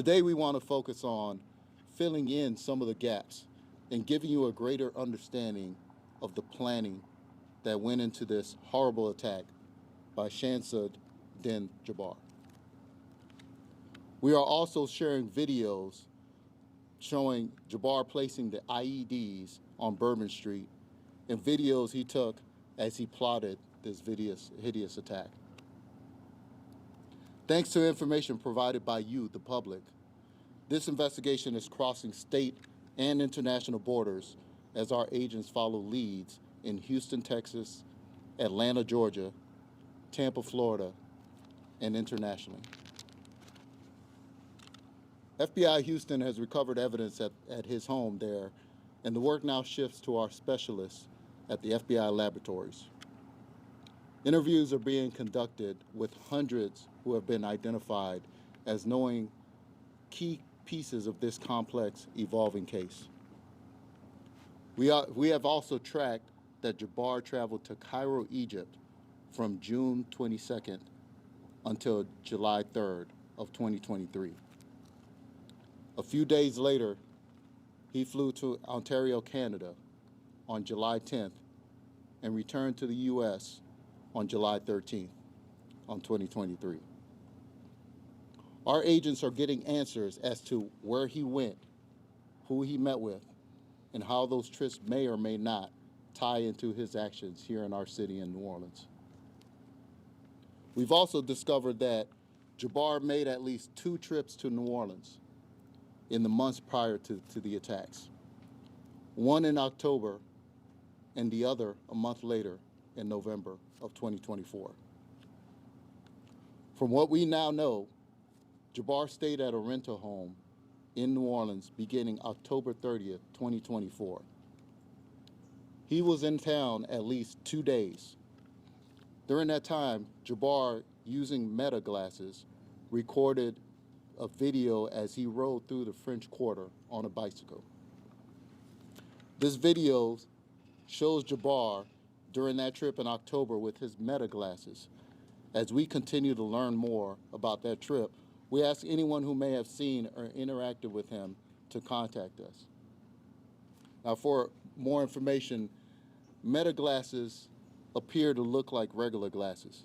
Today, we want to focus on filling in some of the gaps and giving you a greater understanding of the planning that went into this horrible attack by Shamsud Din Jabbar. We are also sharing videos showing Jabbar placing the IEDs on Bourbon Street and videos he took as he plotted this hideous attack. Thanks to information provided by you, the public, this investigation is crossing state and international borders as our agents follow leads in Houston, Texas, Atlanta, Georgia, Tampa, Florida, and internationally. FBI Houston has recovered evidence at his home there, and the work now shifts to our specialists at the FBI laboratories. Interviews are being conducted with hundreds who have been identified as knowing key pieces of this complex, evolving case. We have also tracked that Jabbar traveled to Cairo, Egypt from June 22nd until July 3rd of 2023. A few days later, he flew to Ontario, Canada on July 10th and returned to the U.S. on July 13th on 2023. Our agents are getting answers as to where he went, who he met with, and how those trips may or may not tie into his actions here in our city in New Orleans. We've also discovered that Jabbar made at least 2 trips to New Orleans in the months prior to the attacks. One in October and the other a month later in November of 2024. From what we now know, Jabbar stayed at a rental home in New Orleans beginning October 30th, 2024. He was in town at least 2 days. During that time, Jabbar, using Meta glasses, recorded a video as he rode through the French Quarter on a bicycle. This video shows Jabbar during that trip in October with his Meta glasses. As we continue to learn more about that trip, we ask anyone who may have seen or interacted with him to contact us. Now, for more information, Meta glasses appear to look like regular glasses,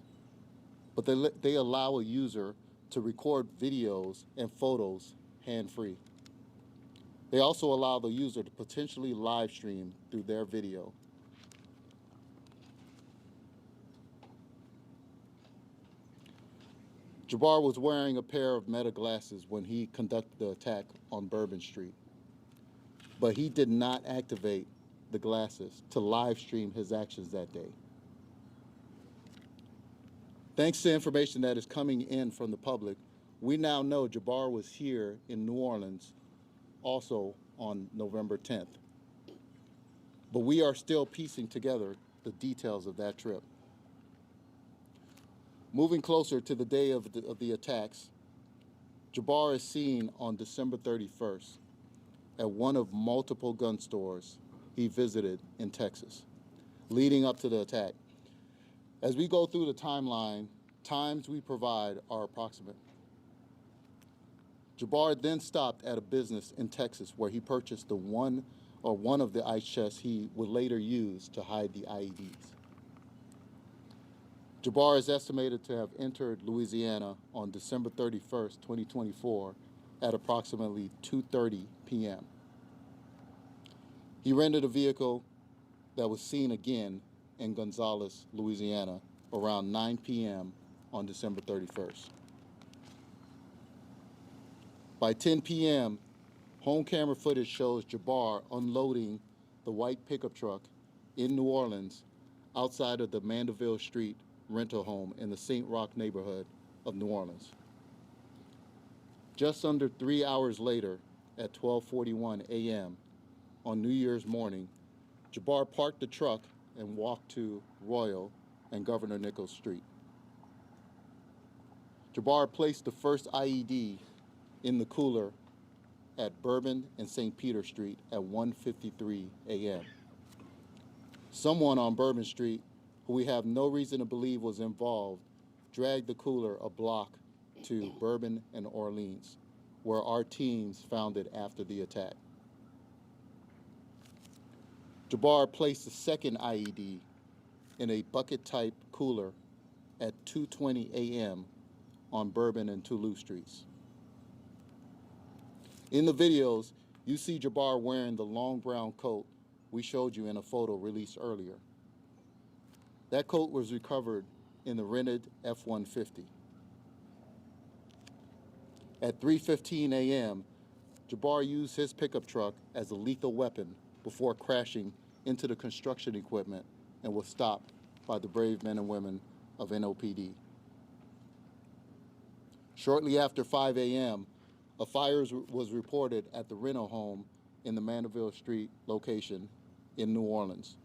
but they allow a user to record videos and photos hand-free. They also allow the user to potentially live stream through their video. Jabbar was wearing a pair of Meta glasses when he conducted the attack on Bourbon Street, but he did not activate the glasses to live stream his actions that day. Thanks to information that is coming in from the public, we now know Jabbar was here in New Orleans also on November 10th. But we are still piecing together the details of that trip. Moving closer to the day of the attacks, Jabbar is seen on December 31st at one of multiple gun stores he visited in Texas, leading up to the attack. As we go through the timeline, times we provide are approximate. Jabbar then stopped at a business in Texas where he purchased one of the ice chests he would later use to hide the IEDs. Jabbar is estimated to have entered Louisiana on December 31st, 2024 at approximately 2:30 p.m. He rented a vehicle that was seen again in Gonzales, Louisiana around 9 p.m. on December 31st. By 10 p.m., home camera footage shows Jabbar unloading the white pickup truck in New Orleans outside of the Mandeville Street rental home in the St. Roch neighborhood of New Orleans. Just under 3 hours later, at 12:41 a.m. on New Year's morning, Jabbar parked the truck and walked to Royal and Governor Nichols Street. Jabbar placed the first IED in the cooler at Bourbon and St. Peter Street at 1:53 a.m. Someone on Bourbon Street, who we have no reason to believe was involved, dragged the cooler a block to Bourbon and Orleans. where our teams found it after the attack. Jabbar placed a second IED in a bucket-type cooler at 2:20 a.m. on Bourbon and Toulouse Streets. In the videos, you see Jabbar wearing the long brown coat we showed you in a photo released earlier. That coat was recovered in the rented F-150. At 3:15 a.m., Jabbar used his pickup truck as a lethal weapon before crashing into the construction equipment and was stopped by the brave men and women of NOPD. Shortly after 5 a.m., a fire was reported at the rental home in the Mandeville Street location in New Orleans.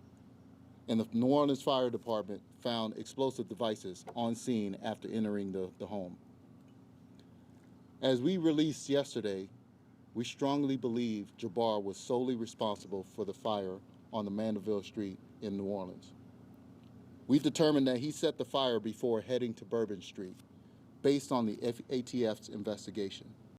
And the New Orleans Fire Department found explosive devices on scene after entering the home. As we released yesterday, we strongly believe Jabbar was solely responsible for the fire on the Mandeville Street in New Orleans. We determined that he set the fire before heading to Bourbon Street, based on the ATF's investigation.